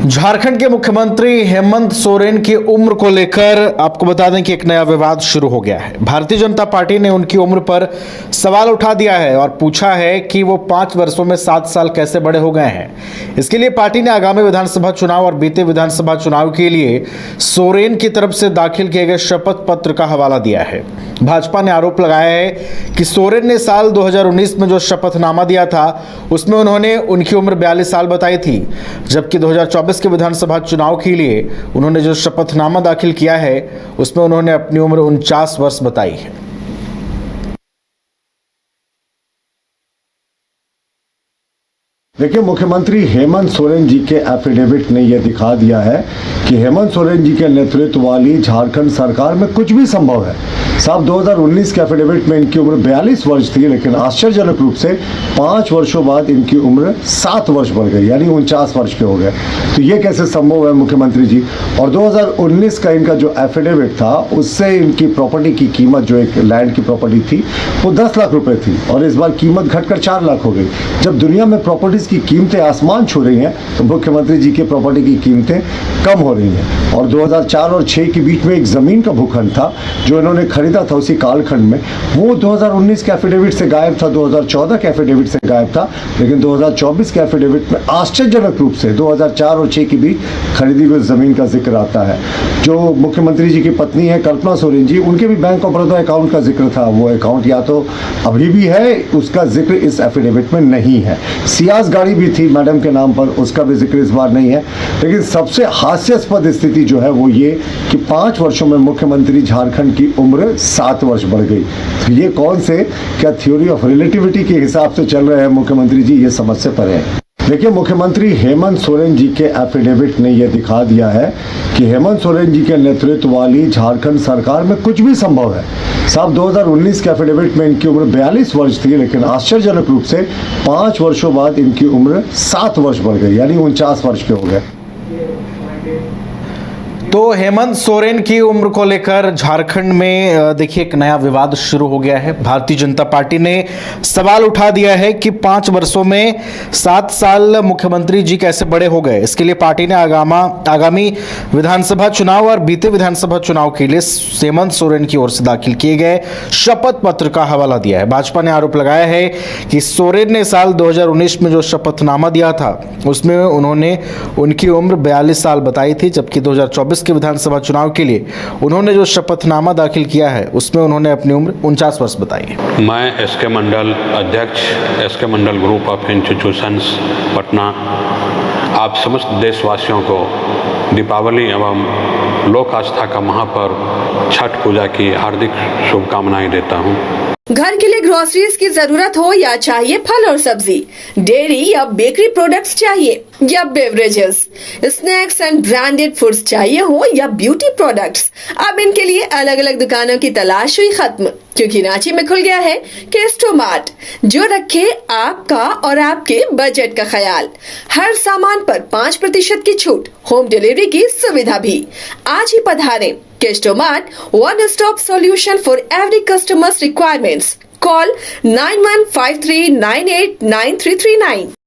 झारखंड के मुख्यमंत्री हेमंत सोरेन की उम्र को लेकर आपको बता दें कि एक नया विवाद शुरू हो गया है। भारतीय जनता पार्टी ने उनकी उम्र पर सवाल उठा दिया है और पूछा है कि वो 5 वर्षों में 7 साल कैसे बड़े हो गए हैं। इसके लिए पार्टी ने आगामी विधानसभा चुनाव और बीते विधानसभा चुनाव के लिए सोरेन की तरफ से दाखिल किए गए शपथ पत्र का हवाला दिया है। भाजपा ने आरोप लगाया है कि सोरेन ने साल 2019 में जो शपथनामा दिया था उसमें उन्होंने उनकी उम्र 42 साल बताई थी, जबकि 2024 के विधानसभा चुनाव के लिए उन्होंने जो शपथनामा दाखिल किया है उसमें उन्होंने अपनी उम्र 49 वर्ष बताई है। देखिए, मुख्यमंत्री हेमंत सोरेन जी के एफिडेविट ने यह दिखा दिया है कि हेमंत सोरेन जी के नेतृत्व वाली झारखंड सरकार में कुछ भी संभव है। साल 2019 के एफिडेविट में इनकी उम्र 42 वर्ष थी, लेकिन आश्चर्यजनक रूप से 5 वर्षों बाद इनकी उम्र 7 वर्ष बढ़ गई, यानी 49 वर्ष के हो गए। तो ये कैसे संभव है मुख्यमंत्री जी? और 2019 का इनका जो एफिडेविट था उससे इनकी प्रॉपर्टी की कीमत, जो एक लैंड की प्रॉपर्टी थी, वो 10 लाख रुपए थी और इस बार कीमत घटकर 4 लाख हो गई। जब दुनिया में प्रॉपर्टीज की कीमतें आसमान छू रही हैं तो मुख्यमंत्री जी की प्रॉपर्टी की कीमतें कम हो रही हैं। और 2004 और 6 के बीच में एक जमीन का भूखंड था जो इन्होंने खरीदा था उसी कालखंड में, वो 2019 के एफिडेविट से गायब था, 2014 के एफिडेविट से गायब था। लेकिन 2024 के एफिडेविट में आश्चर्यजनक रूप से 2004 और 6 के बीच खरीदी हुई जमीन का जिक्र आता है। जो मुख्यमंत्री जी की पत्नी है कल्पना सोरेन जी, उनके भी बैंक ऑफ बड़ौदा अकाउंट का जिक्र था। वो अकाउंट या तो अभी भी है, उसका जिक्र इस एफिडेविट में नहीं है। सियाज गाड़ी भी थी मैडम के नाम पर, उसका भी जिक्र इस बार नहीं है। लेकिन सबसे हास्यास्पद स्थिति जो है वो ये कि 5 वर्षों में मुख्यमंत्री झारखंड की उम्र 7 वर्ष बढ़ गई। तो ये कौन से क्या थ्योरी ऑफ रिलेटिविटी के हिसाब से चल रहे हैं मुख्यमंत्री जी, ये समझ से परे है। देखिए, मुख्यमंत्री हेमंत सोरेन जी के एफिडेविट ने यह दिखा दिया है कि हेमंत सोरेन जी के नेतृत्व वाली झारखंड सरकार में कुछ भी संभव है। साल 2019 के एफिडेविट में इनकी उम्र 42 वर्ष थी, लेकिन आश्चर्यजनक रूप से 5 वर्षों बाद इनकी उम्र 7 वर्ष बढ़ गई, यानी 49 वर्ष के हो गए। तो हेमंत सोरेन की उम्र को लेकर झारखंड में देखिए एक नया विवाद शुरू हो गया है। भारतीय जनता पार्टी ने सवाल उठा दिया है कि 5 वर्षों में 7 साल मुख्यमंत्री जी कैसे बड़े हो गए। इसके लिए पार्टी ने आगामी विधानसभा चुनाव और बीते विधानसभा चुनाव के लिए हेमंत सोरेन की ओर से दाखिल किए गए शपथ पत्र का हवाला दिया है। भाजपा ने आरोप लगाया है कि सोरेन ने साल 2019 में जो शपथनामा दिया था उसमें उन्होंने उनकी उम्र 42 साल बताई थी, जबकि 2024 के विधानसभा चुनाव के लिए उन्होंने जो शपथनामा दाखिल किया है उसमें उन्होंने अपनी उम्र 49 वर्ष बताई है। मैं एसके मंडल अध्यक्ष, SK Mandal group of institutions Patna, आप समस्त देशवासियों को दीपावली एवं लोक आस्था का महापर्व छठ पूजा की हार्दिक शुभकामनाएं देता हूं। घर के लिए ग्रोसरीज की जरूरत हो या चाहिए फल और सब्जी, डेयरी या बेकरी प्रोडक्ट्स चाहिए या beverages, snacks and branded foods चाहिए हो या ब्यूटी प्रोडक्ट्स, अब इनके लिए अलग अलग दुकानों की तलाश हुई खत्म, क्योंकि रांची में खुल गया है केस्टोमार्ट, जो रखे आपका और आपके बजट का ख्याल। हर सामान पर 5% की छूट, होम डिलीवरी की सुविधा भी। आज ही पधारें। केस्टोमार्ट, one stop solution for every customer's requirements. Call 9153989339.